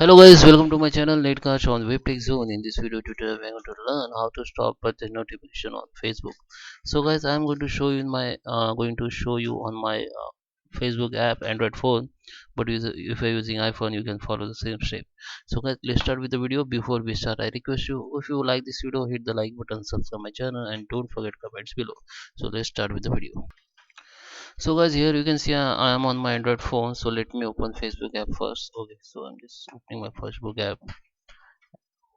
Hello guys, welcome to my channel NetCast on WebTech Zone. In this video tutorial, we're going to learn how to stop birthday notification on Facebook. So guys, I'm going to show you in my on my Facebook app Android phone. But if you're using iPhone, you can follow the same step. So guys, let's start with the video. Before we start, I request you, if you like this video, hit the like button, subscribe my channel, and don't forget comments below. So let's start with the video. So guys, here you can see I am on my Android phone. So let me open Facebook app first. Okay, so I'm just opening my Facebook app.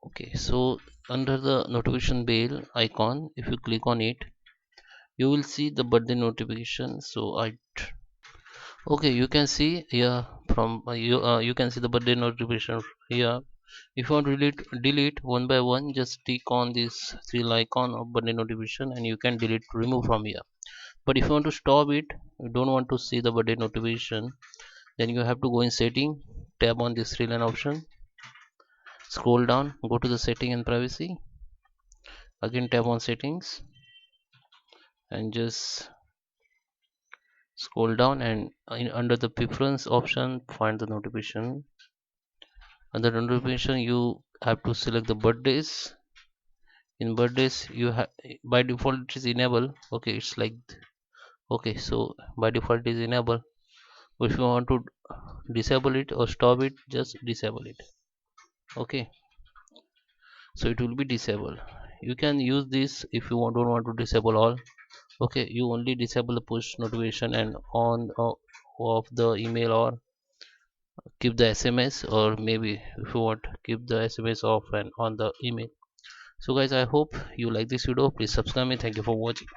Okay, so under the notification bell icon, if you click on it, you will see the birthday notification. So okay, you can see here from you can see the birthday notification here. If you want to delete one by one, just click on this three icon of birthday notification and you can remove from here. But if you want to stop it, you don't want to see the birthday notification, then you have to go in setting, tap on this three line option, scroll down, go to the setting and privacy, again tap on settings, and just scroll down and under the preference option find the notification. Under notification you have to select the birthdays. In birthdays you have, by default it is enable. Okay, it's like, okay, so by default it is enable. If you want to disable it or stop it, just disable it. Okay, so it will be disabled. You can use this if you don't want to disable all. Okay, you only disable the push notification and on of the email, or keep the SMS, or maybe if you want, keep the SMS off and on the email. So guys, I hope you like this video. Please subscribe me. Thank you for watching.